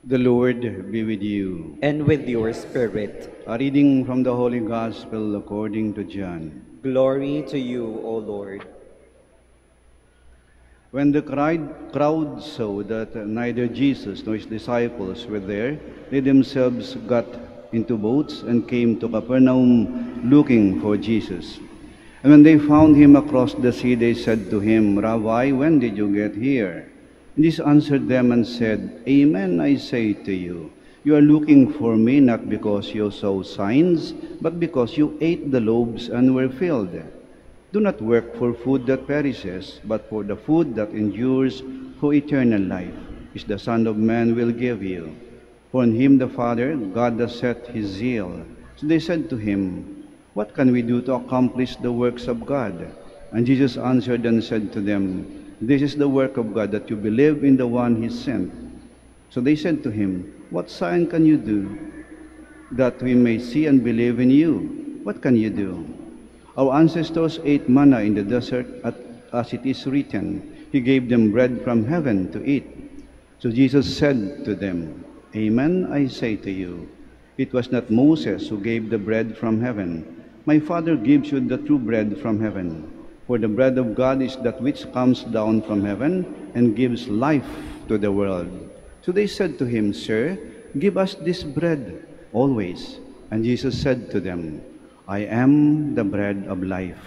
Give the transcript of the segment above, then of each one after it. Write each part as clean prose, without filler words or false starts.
The Lord be with you. And with your spirit. A reading from the Holy Gospel according to John. Glory to you, O Lord. When the crowd saw that neither Jesus nor his disciples were there, they themselves got into boats and came to Capernaum looking for Jesus. And when they found him across the sea, they said to him, "Rabbi, when did you get here?" And Jesus answered them and said, "Amen, I say to you, you are looking for me not because you saw signs, but because you ate the loaves and were filled. Do not work for food that perishes, but for the food that endures for eternal life, which the Son of Man will give you. For in him the Father, God has set his zeal." So they said to him, "What can we do to accomplish the works of God?" And Jesus answered and said to them, "This is the work of God, that you believe in the one he sent." So they said to him, "What sign can you do, that we may see and believe in you? What can you do? Our ancestors ate manna in the desert, as it is written, He gave them bread from heaven to eat." So Jesus said to them, "Amen, I say to you, it was not Moses who gave the bread from heaven. My Father gives you the true bread from heaven. For the bread of God is that which comes down from heaven and gives life to the world." So they said to him, "Sir, give us this bread always." And Jesus said to them, "I am the bread of life.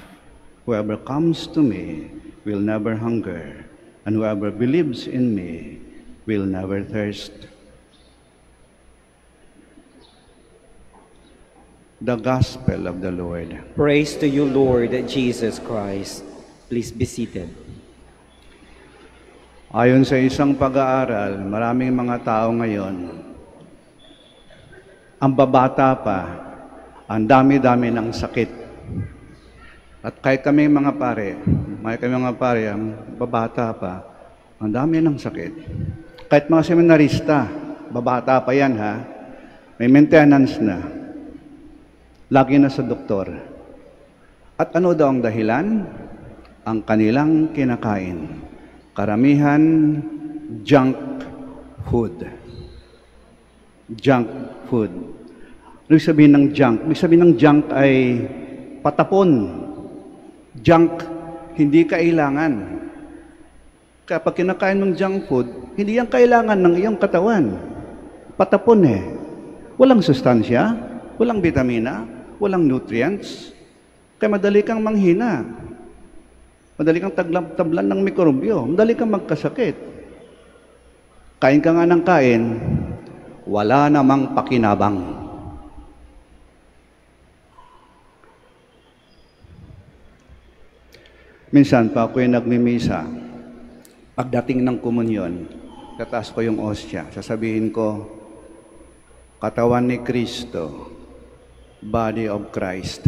Whoever comes to me will never hunger, and whoever believes in me will never thirst." The Gospel of the Lord. Praise to you, Lord Jesus Christ. Please be seated. Ayon sa isang pag-aaral, maraming mga tao ngayon, ang babata pa, ang dami-dami ng sakit. At kahit kami mga pare, ang babata pa, ang dami ng sakit. Kahit mga seminarista, babata pa yan ha, may maintenance na. Lagi na sa doktor. At ano daw ang dahilan? Ang kanilang kinakain. Karamihan, junk food. Junk food. Ibig sabihin ng junk? Ibig sabihin ng junk ay patapon. Junk, hindi kailangan. Kaya pag kinakain ng junk food, hindi yan kailangan ng iyong katawan. Patapon eh. Walang sustansya, walang vitamina, walang nutrients. Kaya madali kang manghina. Madali kang tablan ng mikrobyo. Madali kang magkasakit. Kain ka nga ng kain, wala namang pakinabang. Minsan pa ako'y nagmimisa, pagdating ng komunyon, tataas ko yung osya, sasabihin ko, katawan ni Kristo, body of Christ.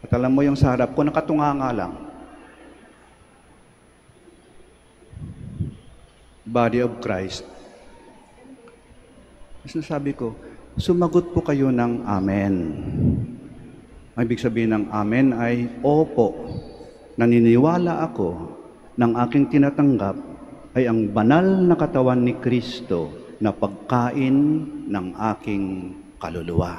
At alam mo yung sa harap ko, nakatunganga lang. Body of Christ. Sinasabi ko, sumagot po kayo ng amen. Ibig sabihin ng amen ay, opo, naniniwala ako ng aking tinatanggap ay ang banal na katawan ni Kristo na pagkain ng aking kaluluwa.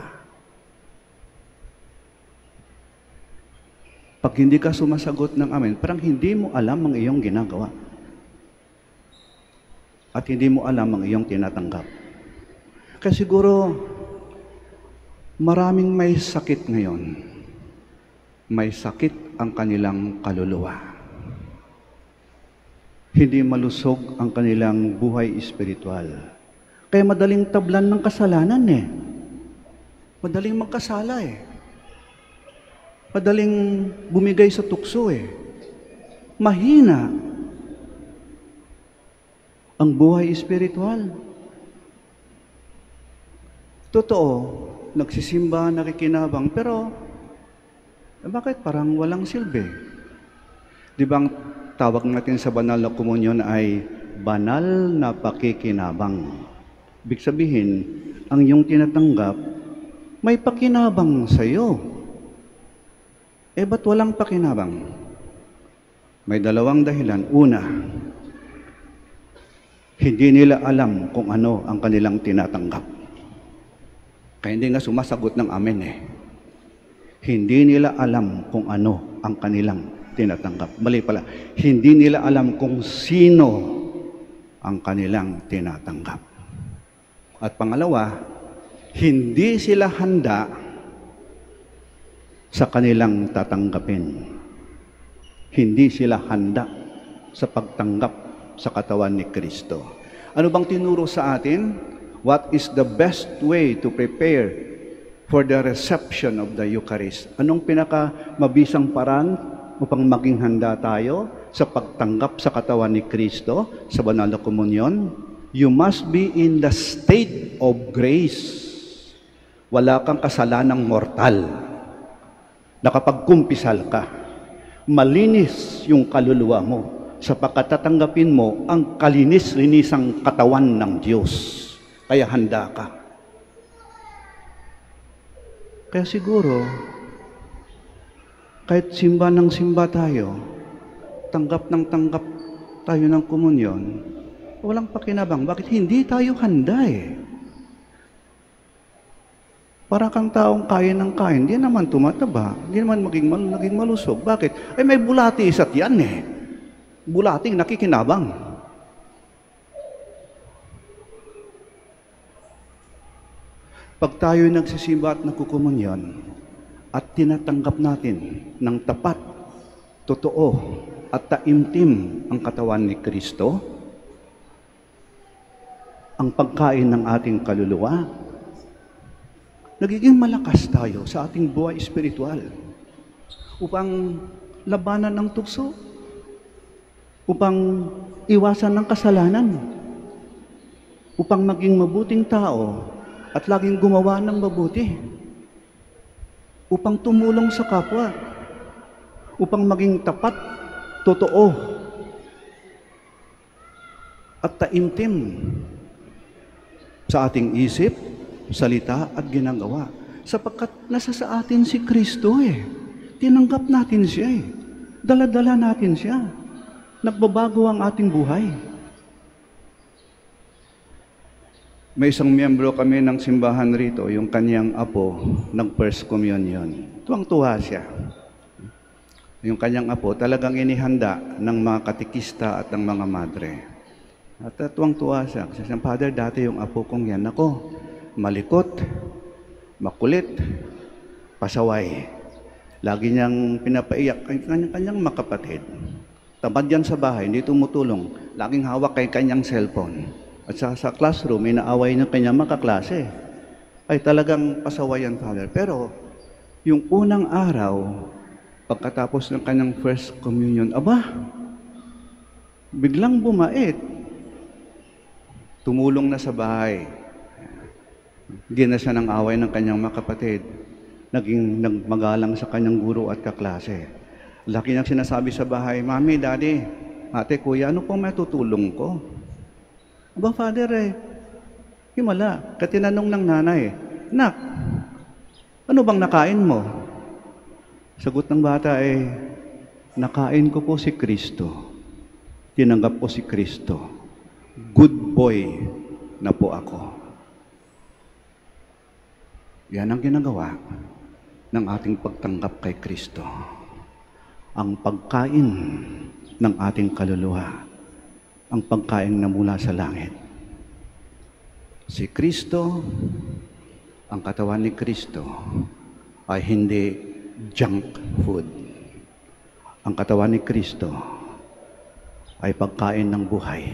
Pag hindi ka sumasagot ng amen, parang hindi mo alam ang iyong ginagawa. At hindi mo alam ang iyong tinatanggap. Kaya siguro, maraming may sakit ngayon. May sakit ang kanilang kaluluwa. Hindi malusog ang kanilang buhay espiritual. Kaya madaling tablan ng kasalanan eh. Madaling magkasala eh. Madaling bumigay sa tukso eh. Mahina ang buhay espiritual. Totoo, nagsisimba, nakikinabang, pero bakit parang walang silbi? Di ba ang tawag natin sa banal na komunyon ay banal na pakikinabang? Ibig sabihin, ang iyong tinatanggap, may pakinabang sa iyo. Eh, ba't walang pakinabang? May dalawang dahilan. Una, Hindi nila alam kung ano ang kanilang tinatanggap. Kaya hindi nga sumasagot ng amen eh. Hindi nila alam kung ano ang kanilang tinatanggap. Mali pala. Hindi nila alam kung sino ang kanilang tinatanggap. At pangalawa, hindi sila handa sa kanilang tatanggapin. Hindi sila handa sa pagtanggap sa katawan ni Kristo. Ano bang tinuro sa atin? What is the best way to prepare for the reception of the Eucharist? Anong pinakamabisang paraan upang maging handa tayo sa pagtanggap sa katawan ni Kristo sa banal na komunyon? You must be in the state of grace. Wala kang kasalanang mortal. Nakapagkumpisal ka. Malinis yung kaluluwa mo sapagkat tatanggapin mo ang kalinis-linisang katawan ng Diyos. Kaya handa ka. Kaya siguro, kahit simba ng simba tayo, tanggap ng tanggap tayo ng komunyon, walang pakinabang. Bakit hindi tayo handa eh? Para kang taong kain ng kain, hindi naman tumataba, hindi naman maging malusog. Bakit? Ay may bulati isa't yan eh. Bulating nakikinabang. Pag tayo nagsisimba at nagkukumunyon at tinatanggap natin ng tapat, totoo at taimtim ang katawan ni Kristo, ang pagkain ng ating kaluluwa, nagiging malakas tayo sa ating buhay espiritual upang labanan ng tukso, upang iwasan ng kasalanan, upang maging mabuting tao at laging gumawa ng mabuti, upang tumulong sa kapwa, upang maging tapat, totoo, at taimtim sa ating isip, salita at ginagawa. Sapagkat nasa sa atin si Kristo eh. Tinanggap natin siya eh. Dala-dala natin siya. Nagbabago ang ating buhay. May isang miyembro kami ng simbahan rito, yung kanyang apo, nag-first communion. Tuwang-tuwa siya. Yung kanyang apo, talagang inihanda ng mga katikista at ng mga madre. At tuwang-tuwa siya. Kasi siya, Father, dati yung apo kong yan, ako, malikot, makulit, pasaway. Lagi niyang pinapaiyak ang kanyang makapatid. Tamad yan sa bahay, hindi tumutulong. Laging hawak kay kanyang cellphone. At sa classroom, may naaway ng kanyang makaklase. Ay talagang pasaway yan, Father. Pero, yung unang araw, pagkatapos ng kanyang first communion, aba, biglang bumait. Tumulong na sa bahay. Hindi na siya ng away ng kanyang makapatid. Naging nagmagalang sa kanyang guro at kaklase. Laki niyang sinasabi sa bahay, Mami, Daddy, Ate, Kuya, ano pong matutulong ko? Aba, Father, himala. Katinanong ng nanay, Nak, ano bang nakain mo? Sagot ng bata nakain ko po si Kristo. Tinanggap ko si Kristo. Good boy na po ako. Yan ang ginagawa ng ating pagtanggap kay Kristo. Ang pagkain ng ating kaluluwa. Ang pagkain na mula sa langit. Si Kristo, ang katawan ni Kristo, ay hindi junk food. Ang katawan ni Kristo ay pagkain ng buhay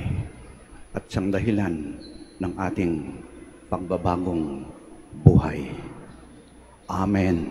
at siyang dahilan ng ating pagbabagong buhay. Amen.